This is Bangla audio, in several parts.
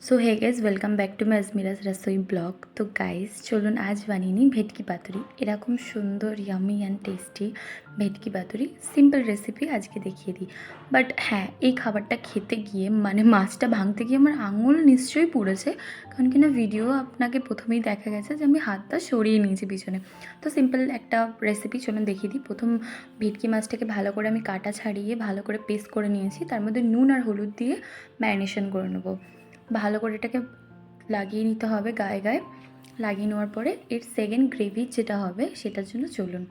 So hey guys welcome back to my Ajmiraj Rasoi blog. तो गाइज चलुन आज बानिए निই ভেটকি পাতুরি। এরকম সুন্দর ইয়ামি অ্যান্ড টেস্টি ভেটকি পাতুরি সিম্পল রেসিপি আজকে দেখিয়ে দিই। বাট হ্যাঁ, এই খাবারটা খেতে গিয়ে মানে মাছটা ভাঙতে গিয়ে আমার আঙুল নিশ্চয়ই পুড়েছে, কারণ কিনা ভিডিও আপনাকে প্রথমেই দেখা গেছে যে আমি হাতটা সরিয়ে নিয়েছি পিছনে। তো সিম্পল একটা রেসিপি চলুন দেখিয়ে দিই। প্রথম ভেটকি মাছটাকে ভালো করে আমি কাটা ছাড়িয়ে ভালো করে পেস্ট করে নিয়েছি, তার মধ্যে নুন আর হলুদ দিয়ে ম্যারিনেশন করে নেবো। ভালো করে এটাকে লাগিয়ে নিতে হবে, গায়ে গায়ে লাগিয়ে নেওয়ার পরে এর সেকেন্ড গ্রেভি যেটা হবে সেটার জন্য চলুন।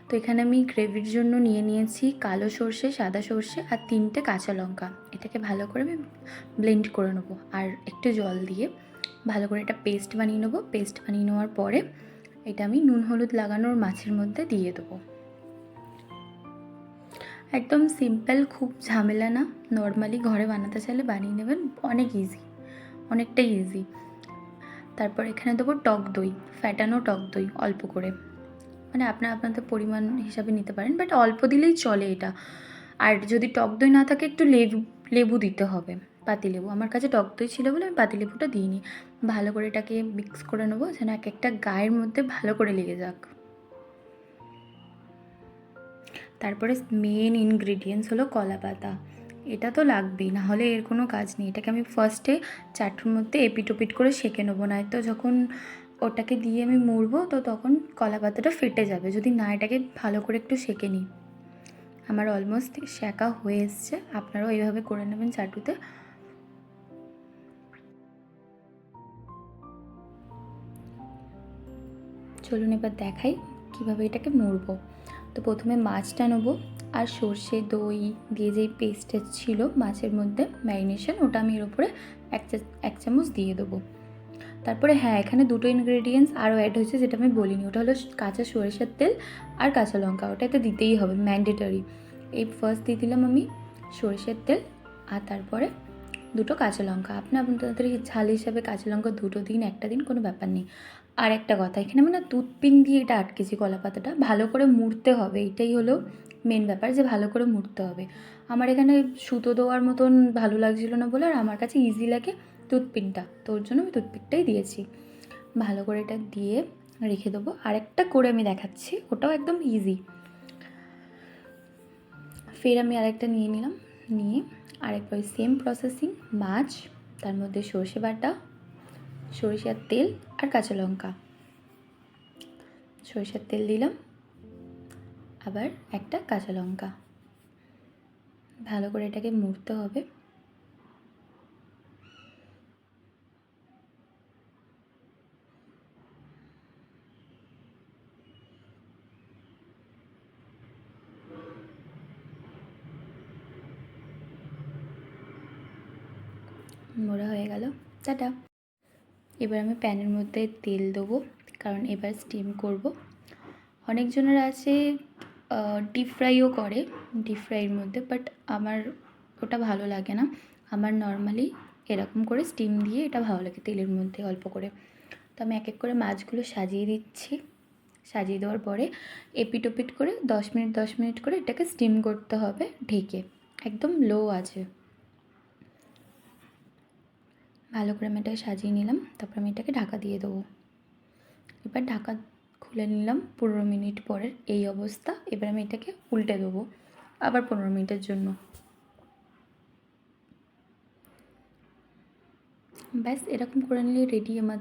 তো এখানে আমি গ্রেভির জন্য নিয়েছি কালো সর্ষে, সাদা সর্ষে আর 3টে কাঁচা লঙ্কা। এটাকে ভালো করে আমি ব্লেন্ড করে নেবো আর একটু জল দিয়ে ভালো করে এটা পেস্ট বানিয়ে নেবো। পেস্ট বানিয়ে নেওয়ার পরে এটা আমি নুন হলুদ লাগানোর মাছের মধ্যে দিয়ে দেবো। একদম সিম্পল, খুব ঝামেলা না, নর্মালি ঘরে বানাতে চাইলে বানিয়ে নেবেন, অনেক ইজি, অনেকটাই ইজি। তারপর এখানে দেবো টক দই, ফ্যাটানো টক দই অল্প করে, মানে আপনাদের পরিমাণ হিসাবে নিতে পারেন, বাট অল্প দিলেই চলে এটা। আর যদি টক দই না থাকে একটু লেবু দিতে হবে, পাতিলেবু। আমার কাছে টক দই ছিল বলে আমি পাতিলেবুটা দিইনি। ভালো করে এটাকে মিক্স করে নেবো যেন এক একটা গায়ের মধ্যে ভালো করে লেগে যাক। তারপরে মেন ইনগ্রিডিয়েন্টস হলো কলা পাতা। এটা তো লাগবেই, না হলে এর কোনো কাজ নেই। এটাকে আমি ফার্স্টে চাটুর মধ্যে এপিট ওপিট করে সেঁকে নেবো, নয়তো যখন ওটাকে দিয়ে আমি মুড়বো তো তখন কলা পাতাটা ফেটে যাবে যদি না এটাকে ভালো করে একটু সেঁকে নিই। আমার অলমোস্ট সেঁকা হয়ে এসছে, আপনারাও এইভাবে করে নেবেন চাটুতে। চলুন এবার দেখাই কীভাবে এটাকে মুড়বো। তো প্রথমে মাছটা নেবো আর সর্ষে দই দিয়ে যেই পেস্টটা ছিল মাছের মধ্যে ম্যারিনেশন, ওটা আমি এর উপরে এক চামচ দিয়ে দেবো। তারপরে হ্যাঁ, এখানে দুটো ইনগ্রেডিয়েন্টস আরও অ্যাড হয়েছে যেটা আমি বলিনি, ওটা হলো কাঁচা সরিষার তেল আর কাঁচা লঙ্কা। ওটা এতে দিতেই হবে, ম্যান্ডেটরি। এই ফার্স্ট দিয়ে দিলাম আমি সরিষার তেল আর তারপরে দুটো কাঁচা লঙ্কা। আপনাদের ঝাল হিসাবে কাঁচা লঙ্কা দুটো দিন, একটা দিন, কোনো ব্যাপার নেই। আর একটা কথা, এখানে আমি না টুথপিন দিয়ে এটা আটকেছি কলা পাতাটা, ভালো করে মুড়তে হবে, এটাই হলো মেন ব্যাপার, যে ভালো করে মুড়তে হবে। আমার এখানে সুতো দেওয়ার মতন ভালো লাগছিল না বলে, আর আমার কাছে ইজি লাগে টুথপিনটা, তো ওর জন্য আমি টুথপিকটাই দিয়েছি। ভালো করে এটা দিয়ে রেখে দেবো। আরেকটা করে আমি দেখাচ্ছি, ওটাও একদম ইজি। ফের আমি আরেকটা নিয়ে নিলাম, নিয়ে আরেকবার সেম প্রসেসিং, মাছ, তার মধ্যে সর্ষে বাটা, সরিষার তেল আর কাঁচা লঙ্কা। সরিষার তেল দিলাম, আবার একটা কাঁচা লঙ্কা। ভালো করে এটাকে মুড়তে হবে। মোড়া হয়ে গেল, টাটা। এবার আমি প্যানের মধ্যে তেল দেবো, কারণ এবার স্টিম করব। অনেকজনের আছে ডিপ ফ্রাইও করে, ডিপ ফ্রাইয়ের মধ্যে, বাট আমার ওটা ভালো লাগে না। আমার নর্মালি এরকম করে স্টিম দিয়ে এটা ভালো লাগে, তেলের মধ্যে অল্প করে। তো আমি এক এক করে মাছগুলো সাজিয়ে দিচ্ছি। সাজিয়ে দেওয়ার পরে এপিট ওপিট করে 10 মিনিট করে এটাকে স্টিম করতে হবে ঢেকে, একদম লো আছে। ভালো করে আমি এটাকে সাজিয়ে নিলাম, তারপর আমি এটাকে ঢাকা দিয়ে দেবো। এবার ঢাকা খুলে নিলাম 15 মিনিট পরের এই অবস্থা। এবার আমি এটাকে উল্টে দেবো আবার 15 মিনিটের জন্য। ব্যাস এরকম করে নিলে রেডি আমার